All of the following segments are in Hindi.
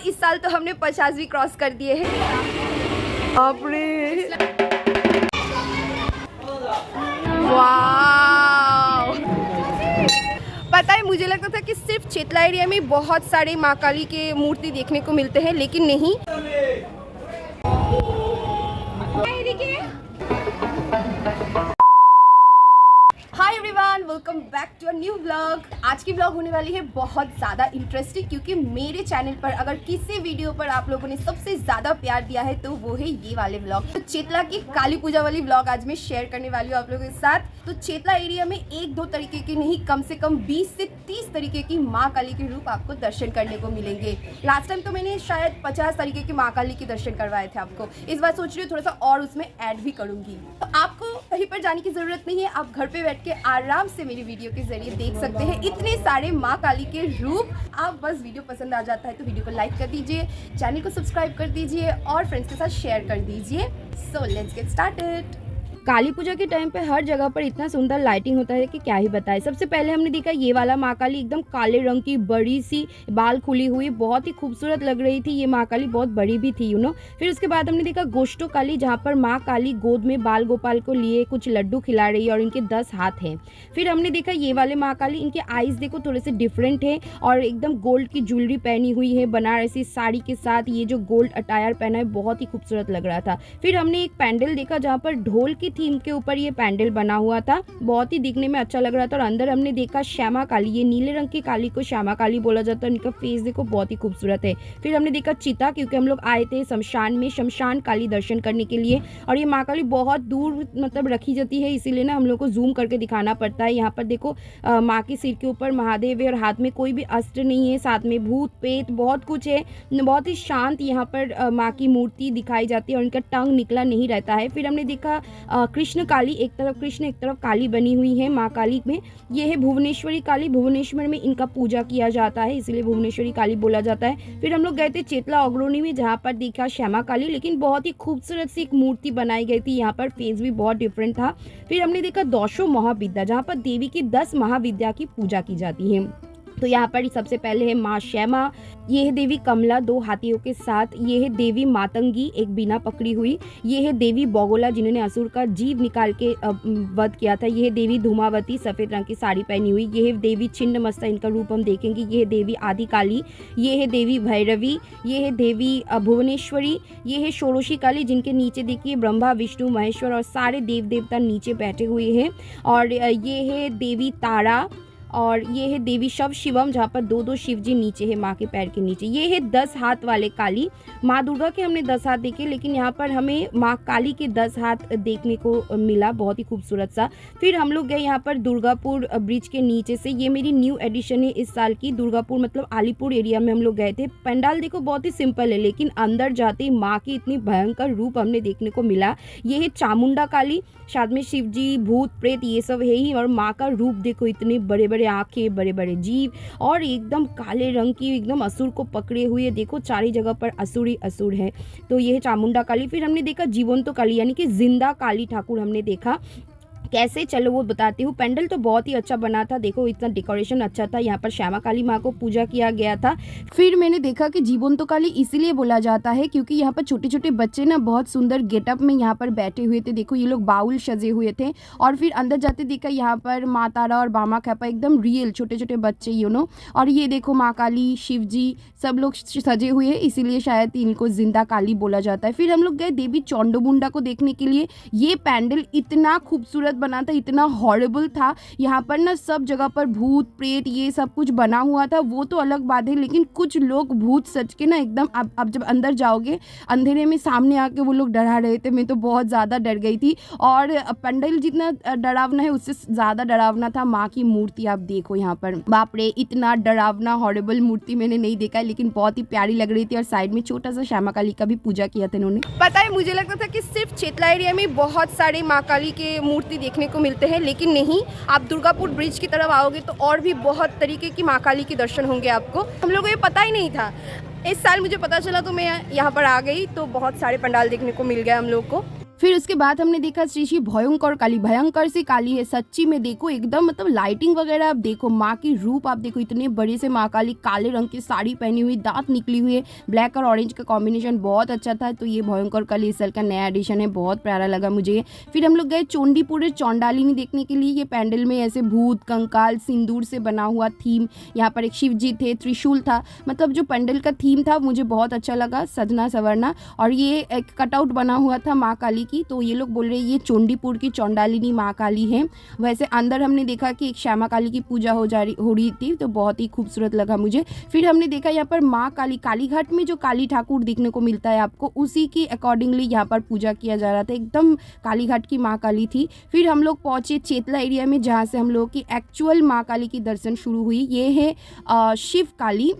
इस साल तो हमने 50 भी क्रॉस कर दिए हैं। वाह, पता है मुझे लगता था कि सिर्फ चेतला एरिया में बहुत सारे माँ काली के मूर्ति देखने को मिलते हैं, लेकिन नहीं। Hi everyone, welcome back to a new vlog. आज की व्लॉग होने वाली है बहुत ज़्यादा इंटरेस्टिंग, क्योंकि मेरे चैनल पर अगर किसी वीडियो पर आप लोगों ने सबसे ज़्यादा प्यार दिया है तो वो है ये वाले व्लॉग। तो चेतला की काली पूजा वाली व्लॉग आज मैं शेयर करने वाली हूँ आप लोगों के साथ। तो चेतला एरिया में एक दो तरीके के नहीं, कम से कम 20 से 30 तरीके की माँ काली के रूप आपको दर्शन करने को मिलेंगे। लास्ट टाइम तो मैंने शायद 50 तरीके की माँ काली के दर्शन करवाए थे आपको। इस बार सोच रही हूँ थोड़ा सा और उसमें ऐड भी करूँगी। तो आपको कहीं पर जाने की ज़रूरत नहीं है, आप घर पे बैठ के आराम से मेरी वीडियो के जरिए देख सकते हैं इतने सारे माँ काली के रूप। आप बस वीडियो पसंद आ जाता है तो वीडियो को लाइक कर दीजिए, चैनल को सब्सक्राइब कर दीजिए और फ्रेंड्स के साथ शेयर कर दीजिए। So let's get started. Kali Puja के टाइम पे हर जगह पर इतना सुंदर लाइटिंग होता है कि क्या ही बताएं। सबसे पहले हमने देखा ये वाला माँ काली, एकदम काले रंग की, बड़ी सी, बाल खुली हुई, बहुत ही खूबसूरत लग रही थी ये माँ काली, बहुत बड़ी भी थी फिर उसके बाद हमने देखा गोष्ठो काली, जहाँ पर माँ काली गोद में बाल गोपाल को लिए कुछ लड्डू खिला रही है और इनके 10 हाथ हैं। फिर हमने देखा ये वाले माँ काली, इनके आईज देखो थोड़े से डिफरेंट है और एकदम गोल्ड की ज्वेलरी पहनी हुई है, बनारसी साड़ी के साथ ये जो गोल्ड अटायर पहना है बहुत ही खूबसूरत लग रहा था। फिर हमने एक पैंडल देखा जहाँ पर ढोल की थीम के ऊपर ये पैंडल बना हुआ था, बहुत ही दिखने में अच्छा लग रहा था। और अंदर हमने देखा श्यामा काली, ये नीले रंग की काली को श्यामा काली बोला जाता है, इनका फेस देखो बहुत ही खूबसूरत है। फिर हमने देखा चिता, क्योंकि हम लोग आए थे शमशान में शमशान काली दर्शन करने के लिए, और ये माँ काली बहुत दूर मतलब रखी जाती है, इसीलिए ना हम लोग को जूम करके दिखाना पड़ता है। यहाँ पर देखो माँ के सिर के ऊपर महादेव है और हाथ में कोई भी अस्त्र नहीं है, साथ में भूत पेत बहुत कुछ है, बहुत ही शांत यहाँ पर माँ की मूर्ति दिखाई जाती है और इनका टंग निकला नहीं रहता है। फिर हमने देखा कृष्ण काली, एक तरफ कृष्ण एक तरफ काली बनी हुई है माँ काली में। ये है भुवनेश्वरी काली, भुवनेश्वर में इनका पूजा किया जाता है, इसलिए भुवनेश्वरी काली बोला जाता है। फिर हम लोग गए थे चेतला अग्रोनी में, जहाँ पर देखा श्यामा काली, लेकिन बहुत ही खूबसूरत सी एक मूर्ति बनाई गई थी, यहाँ पर फेस भी बहुत डिफरेंट था। फिर हमने देखा दौशो महाविद्या, जहाँ पर देवी की 10 महाविद्या की पूजा की जाती है। तो यहाँ पर सबसे पहले है माँ श्यामा, ये है देवी कमला 2 हाथियों के साथ, ये है देवी मातंगी एक बिना पकड़ी हुई, ये है देवी बगोला जिन्होंने असुर का जीव निकाल के वध किया था, ये है देवी धूमावती सफ़ेद रंग की साड़ी पहनी हुई, ये है देवी छिन्नमस्ता, इनका रूप हम देखेंगे, ये है देवी आदि काली, ये है देवी भैरवी, ये है देवी भुवनेश्वरी, ये है षोडशी काली, जिनके नीचे देखिए ब्रह्मा विष्णु महेश्वर और सारे देव देवता नीचे बैठे हुए हैं, और ये है देवी तारा, और ये है देवी शव शिवम, जहाँ पर 2-2 शिव जी नीचे है माँ के पैर के नीचे। ये है 10 हाथ वाले काली, माँ दुर्गा के हमने 10 हाथ देखे, लेकिन यहाँ पर हमें माँ काली के 10 हाथ देखने को मिला, बहुत ही खूबसूरत सा। फिर हम लोग गए यहाँ पर दुर्गापुर ब्रिज के नीचे से, ये मेरी न्यू एडिशन है इस साल की, दुर्गापुर मतलब अलीपुर एरिया में हम लोग गए थे। पंडाल देखो बहुत ही सिंपल है, लेकिन अंदर जाते ही माँ की इतनी भयंकर रूप हमने देखने को मिला। ये है चामुंडा काली, साथ में शिव जी भूत प्रेत ये सब है ही, और माँ का रूप देखो, इतने बड़े बड़े आंखें, बड़े बड़े जीव और एकदम काले रंग की, एकदम असुर को पकड़े हुए, देखो चारी जगह पर असुर ही असुर है। तो ये है चामुंडा काली। फिर हमने देखा जीवंतो काली, यानी कि जिंदा काली ठाकुर हमने देखा। कैसे, चलो वो बताती हूँ। पेंडल तो बहुत ही अच्छा बना था, देखो इतना डेकोरेशन अच्छा था, यहाँ पर श्यामा काली माँ को पूजा किया गया था। फिर मैंने देखा कि जीवंतो काली इसीलिए बोला जाता है क्योंकि यहाँ पर छोटे छोटे बच्चे ना बहुत सुंदर गेटअप में यहाँ पर बैठे हुए थे, देखो ये लोग बाउल सजे हुए थे। और फिर अंदर जाते देखा यहाँ पर माँ तारा और बामा खैपा एकदम रियल छोटे छोटे बच्चे और ये देखो माँ काली, शिव जी सब लोग सजे हुए हैं, इसीलिए शायद इनको जिंदा काली बोला जाता है। फिर हम लोग गए देवी चौंडमुंडा को देखने के लिए। ये पैंडल इतना खूबसूरत बना था, इतना हॉरिबल था, यहाँ पर ना सब जगह पर भूत प्रेत ये सब कुछ बना हुआ था, वो तो अलग बात है, लेकिन कुछ लोग भूत सच के ना एकदम अब जब अंदर जाओगे अंधेरे में सामने आके वो लोग डरा रहे थे, मैं तो बहुत ज़्यादा डर गई थी। और पंडल जितना डरावना है उससे ज़्यादा डरावना था माँ की मूर्ति। आप देखो यहाँ पर, बाप रे, इतना डरावना हॉरिबल मूर्ति मैंने नहीं देखा है, लेकिन बहुत ही प्यारी लग रही थी। और साइड में छोटा सा श्यामा काली का भी पूजा किया था इन्होंने। पता है मुझे लगता था कि सिर्फ चेतला एरिया में बहुत सारे माँ काली के मूर्ति देखने को मिलते हैं, लेकिन नहीं, आप दुर्गापुर ब्रिज की तरफ आओगे तो और भी बहुत तरीके की माँ काली के दर्शन होंगे आपको। हम लोगों को ये पता ही नहीं था, इस साल मुझे पता चला तो मैं यहाँ पर आ गई, तो बहुत सारे पंडाल देखने को मिल गया हम लोग को। फिर उसके बाद हमने देखा श्री श्री भयंकर काली, भयंकर सी काली है सच्ची में। देखो एकदम मतलब लाइटिंग वगैरह आप देखो, माँ की रूप आप देखो, इतने बड़े से माँ काली, काले रंग की साड़ी पहनी हुई, दांत निकली हुई है, ब्लैक और ऑरेंज का कॉम्बिनेशन बहुत अच्छा था। तो ये भयंकर काली इस साल का नया एडिशन है, बहुत प्यारा लगा मुझे। फिर हम लोग गए चोंडीपुर चौंडालिनी देखने के लिए। ये पैंडल में ऐसे भूत कंकाल सिंदूर से बना हुआ थीम, यहाँ पर एक शिव जी थे, त्रिशूल था, मतलब जो पैंडल का थीम था मुझे बहुत अच्छा लगा, सजना सवरना। और ये एक कटआउट बना हुआ था माँ काली की, तो ये लोग बोल रहे हैं ये चोंडीपुर की चौंडालिनी माँ काली है। वैसे अंदर हमने देखा कि एक श्यामा काली की पूजा हो रही थी, तो बहुत ही खूबसूरत लगा मुझे। फिर हमने देखा यहाँ पर माँ काली, कालीघाट में जो काली ठाकुर देखने को मिलता है आपको, उसी की अकॉर्डिंगली यहाँ पर पूजा किया जा रहा था, एकदम कालीघाट की माँ काली थी। फिर हम लोग पहुँचे चेतला एरिया में, जहाँ से हम लोगों की एक्चुअल माँ काली की दर्शन शुरू हुई। ये है शिव काली,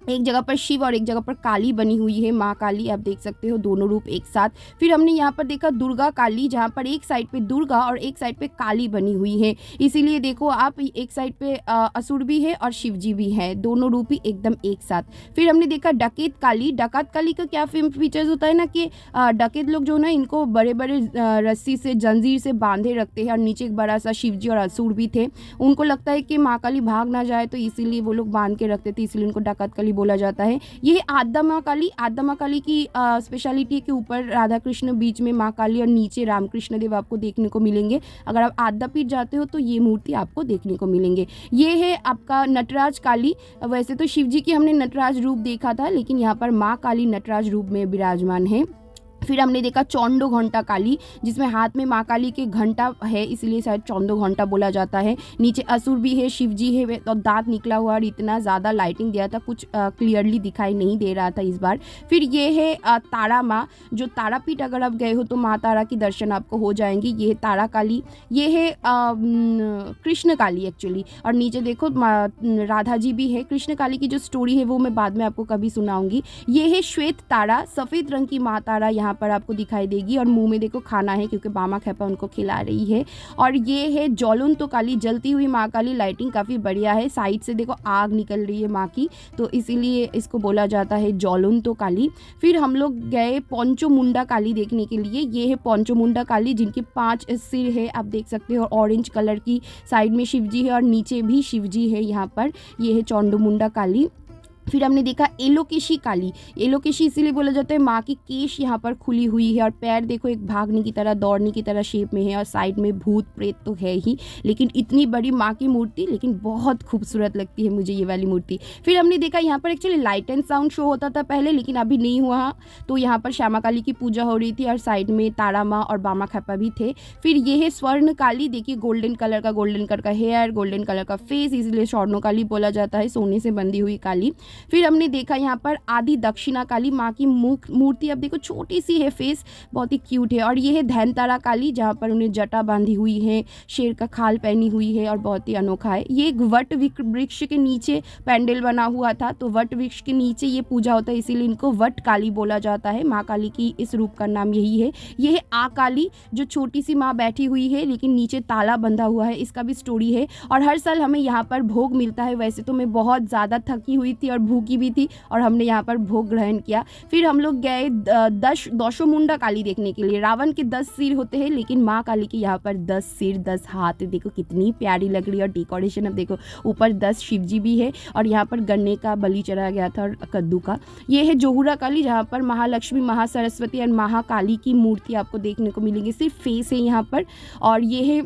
एक जगह पर शिव और एक जगह पर काली बनी हुई है माँ काली, आप देख सकते हो दोनों रूप एक साथ। फिर हमने यहाँ पर देखा दुर्गा काली, जहाँ पर एक साइड पे दुर्गा और एक साइड पे काली बनी हुई है, इसीलिए देखो आप एक साइड पे असुर भी है और शिव जी भी है, दोनों रूप ही एकदम एक साथ। फिर हमने देखा डकैत काली। डकैत काली का क्या फीचर्स होता है ना कि डकैत लोग जो ना इनको बड़े बड़े रस्सी से जंजीर से बांधे रखते हैं, और नीचे एक बड़ा सा शिव जी और असुर भी थे, उनको लगता है कि माँ काली भाग ना जाए, तो इसीलिए वो लोग बांध के रखते थे, इसीलिए उनको डकैत काली बोला जाता है। ये है आद्या माँ काली। आद्या माँ काली की स्पेशलिटी के ऊपर राधा कृष्ण, बीच में माँ काली और नीचे रामकृष्ण देव आपको देखने को मिलेंगे। अगर आप आद्यापीठ जाते हो तो ये मूर्ति आपको देखने को मिलेंगे। ये है आपका नटराज काली। वैसे तो शिव जी की हमने नटराज रूप देखा था, लेकिन यहाँ पर माँ काली नटराज रूप में विराजमान है। फिर हमने देखा चौंडो घंटा काली, जिसमें हाथ में माँ काली के घंटा है, इसलिए शायद चौंडो घंटा बोला जाता है। नीचे असुर भी है, शिव जी है, तो दांत निकला हुआ, और इतना ज़्यादा लाइटिंग दिया था, कुछ क्लियरली दिखाई नहीं दे रहा था इस बार। फिर ये है तारा माँ, जो तारापीठ अगर आप गए हो तो माँ तारा की दर्शन आपको हो जाएंगे। ये है तारा काली। ये है कृष्ण काली एक्चुअली, और नीचे देखो राधा जी भी है। कृष्ण काली की जो स्टोरी है वो मैं बाद में आपको कभी सुनाऊंगी। ये है श्वेत तारा, सफ़ेद रंग की माँ तारा यहाँ पर आपको दिखाई देगी, और मुंह में देखो खाना है क्योंकि बामा खेपा उनको खिला रही है। और ये है ज्वलंत काली, जलती हुई माँ काली। लाइटिंग काफ़ी बढ़िया है, साइड से देखो आग निकल रही है माँ की, तो इसीलिए इसको बोला जाता है ज्वलंत काली। फिर हम लोग गए पंचमुंडा काली देखने के लिए। ये है पंचमुंडा काली, जिनके 5 सिर है, आप देख सकते हो, ऑरेंज कलर की, साइड में शिवजी है और नीचे भी शिवजी है यहाँ पर। ये है चौंडमुंडा काली। फिर हमने देखा एलोकेशी काली। एलोकेशी इसीलिए बोला जाता है, माँ की केश यहाँ पर खुली हुई है, और पैर देखो एक भागने की तरह, दौड़ने की तरह शेप में है, और साइड में भूत प्रेत तो है ही, लेकिन इतनी बड़ी माँ की मूर्ति, लेकिन बहुत खूबसूरत लगती है मुझे ये वाली मूर्ति। फिर हमने देखा यहाँ पर actually light and sound show होता था पहले, लेकिन अभी नहीं हुआ, तो यहाँ पर श्यामा काली की पूजा हो रही थी, और साइड में तारा माँ और बामा खेपा भी थे। फिर ये है स्वर्ण काली। देखिए गोल्डन कलर का हेयर, गोल्डन कलर का फेस, इसलिए स्वर्ण काली बोला जाता है, सोने से बंधी हुई काली। फिर हमने देखा यहाँ पर आदि दक्षिणा काली। माँ की मूर्ति अब देखो छोटी सी है, फेस बहुत ही क्यूट है। और ये है धैनतारा काली, जहाँ पर उन्हें जटा बांधी हुई है, शेर का खाल पहनी हुई है, और बहुत ही अनोखा है। ये एक वट वृक्ष के नीचे पैंडल बना हुआ था, तो वट वृक्ष के नीचे ये पूजा होता है, इसीलिए इनको वट काली बोला जाता है। माँ काली की इस रूप का नाम यही है। ये है आ काली, जो छोटी सी माँ बैठी हुई है, लेकिन नीचे ताला बंधा हुआ है, इसका भी स्टोरी है। और हर साल हमें यहाँ पर भोग मिलता है। वैसे तो मैं बहुत ज़्यादा थकी हुई थी और भूखी भी थी, और हमने यहाँ पर भोग ग्रहण किया। फिर हम लोग गए दशमुंडा काली देखने के लिए। रावण के 10 सिर होते हैं, लेकिन माँ काली के यहाँ पर 10 सिर 10 हाथ। देखो कितनी प्यारी लग रही है, और डेकोरेशन अब देखो, ऊपर 10 शिवजी भी है, और यहाँ पर गन्ने का बलि चढ़ाया गया था और कद्दू का। ये है जोहुरा काली, जहाँ पर महालक्ष्मी, महासरस्वती और महाकाली की मूर्ति आपको देखने को मिलेंगी, सिर्फ फेस है यहाँ पर। और ये है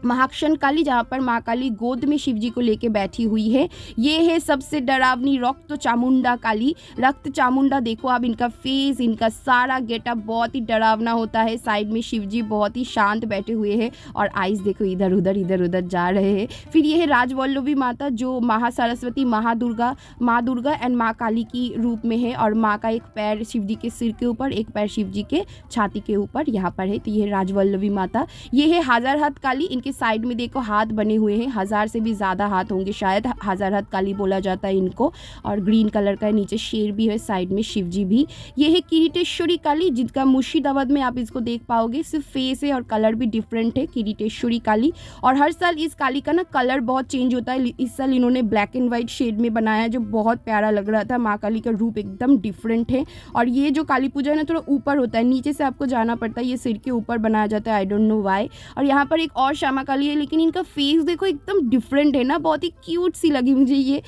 महाक्षण काली, जहाँ पर माँ काली गोद में शिवजी को लेके बैठी हुई है। ये है सबसे डरावनी रक्त चामुंडा काली। रक्त चामुंडा देखो आप, इनका फेस, इनका सारा गेटअप बहुत ही डरावना होता है। साइड में शिवजी बहुत ही शांत बैठे हुए हैं, और आइस देखो इधर उधर जा रहे हैं। फिर ये है राजवल्लभी माता, जो महासरस्वती, माँ दुर्गा एंड माँ काली की रूप में है, और माँ का एक पैर शिवजी के सिर के ऊपर, एक पैर शिवजी के छाती के ऊपर यहाँ पर है, तो ये राजवल्लभी माता। ये है हजार हाथ काली। इनके साइड में देखो हाथ बने हुए हैं, 1000 से भी ज़्यादा हाथ होंगे शायद, 1000 हाथ काली बोला जाता है इनको। और ग्रीन कलर का नीचे शेर भी है, साइड में शिव जी भी। ये है किरीटेश्वरी काली, जिनका मुर्शिदाबाद में आप इसको देख पाओगे। सिर्फ फेस है और कलर भी डिफरेंट है, किरीटेश्वरी काली। और हर साल इस काली का ना कलर बहुत चेंज होता है। इस साल इन्होंने ब्लैक एंड वाइट शेड में बनाया, जो बहुत प्यारा लग रहा था। माँ काली का रूप एकदम डिफरेंट है। और ये जो काली पूजा है ना, थोड़ा ऊपर होता है, नीचे से आपको जाना पड़ता है। ये सिर के ऊपर बनाया जाता है, आई डोंट नो व्हाई। और यहाँ पर एक और श्यामा काली है, लेकिन इनका फेस देखो एकदम डिफरेंट है ना, बहुत ही क्यूट सी लगी मुझे ये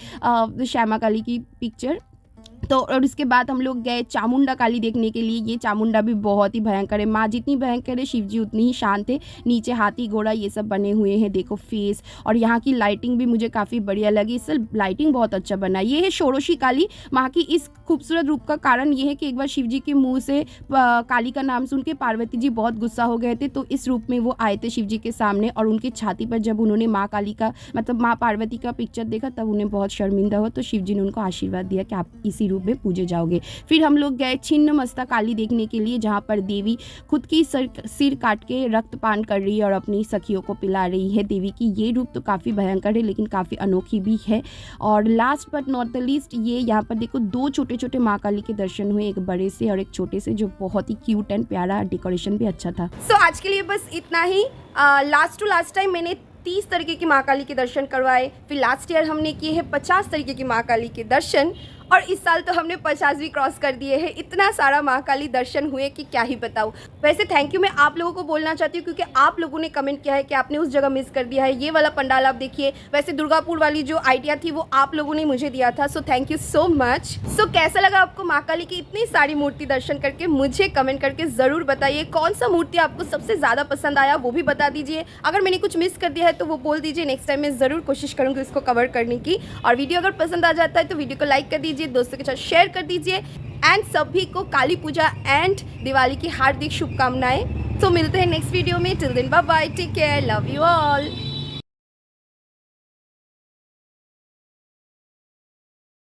श्यामा काली की पिक्चर। तो और इसके बाद हम लोग गए चामुंडा काली देखने के लिए। ये चामुंडा भी बहुत ही भयंकर है, माँ जितनी भयंकर है शिव जी उतनी ही शांत है। नीचे हाथी घोड़ा ये सब बने हुए हैं, देखो फेस। और यहाँ की लाइटिंग भी मुझे काफ़ी बढ़िया लगी, इससे लाइटिंग बहुत अच्छा बना। ये है षोडशी काली। माँ की इस खूबसूरत रूप का कारण ये है कि एक बार शिव जी के मुँह से काली का नाम सुन के पार्वती जी बहुत गुस्सा हो गए थे, तो इस रूप में वो आए थे शिव जी के सामने। और उनकी छाती पर जब उन्होंने माँ काली का मतलब माँ पार्वती का पिक्चर देखा, तब उन्हें बहुत शर्मिंदा हुआ, तो शिव जी ने उनको आशीर्वाद दिया कि आप इसी रूप में पूजे जाओगे। फिर हम लोग गए छिन्नमस्ता काली देखने के लिए, जहाँ पर देवी खुद की सिर काट के रक्तपान कर रही है और अपनी सखियों को पिला रही है। देवी की ये रूप तो काफ़ी भयंकर है, लेकिन काफ़ी अनोखी भी है। और last but not the least, ये यहाँ पर देखो 2 छोटे छोटे माँ काली के दर्शन हुए, एक बड़े से और एक छोटे से, जो बहुत ही क्यूट एंड प्यारा, डेकोरेशन भी अच्छा था। सो आज के लिए बस इतना ही। लास्ट टू लास्ट टाइम मैंने 30 तरीके की माँ काली के दर्शन करवाए। फिर लास्ट ईयर हमने किए हैं 50 तरीके की माँ काली के दर्शन। और इस साल तो हमने 50 भी क्रॉस कर दिए हैं। इतना सारा माँ काली दर्शन हुए कि क्या ही बताऊँ। वैसे थैंक यू मैं आप लोगों को बोलना चाहती हूँ, क्योंकि आप लोगों ने कमेंट किया है कि आपने उस जगह मिस कर दिया है, ये वाला पंडाल आप देखिए। वैसे दुर्गापुर वाली जो आइडिया थी वो आप लोगों ने मुझे दिया था, so thank you so much. So कैसा लगा आपको माँ काली की इतनी सारी मूर्ति दर्शन करके, मुझे कमेंट करके ज़रूर बताइए। कौन सा मूर्ति आपको सबसे ज़्यादा पसंद आया वो भी बता दीजिए। अगर मैंने कुछ मिस कर दिया है तो वो बोल दीजिए, नेक्स्ट टाइम मैं ज़रूर कोशिश करूँगी उसको कवर करने की। और वीडियो अगर पसंद आ जाता है तो वीडियो को लाइक कर दीजिए, दोस्तों के साथ शेयर कर दीजिए। एंड सभी को काली पूजा एंड दिवाली की हार्दिक शुभकामनाएं। तो मिलते हैं नेक्स्ट वीडियो में। Till then bye bye, take care, love you all.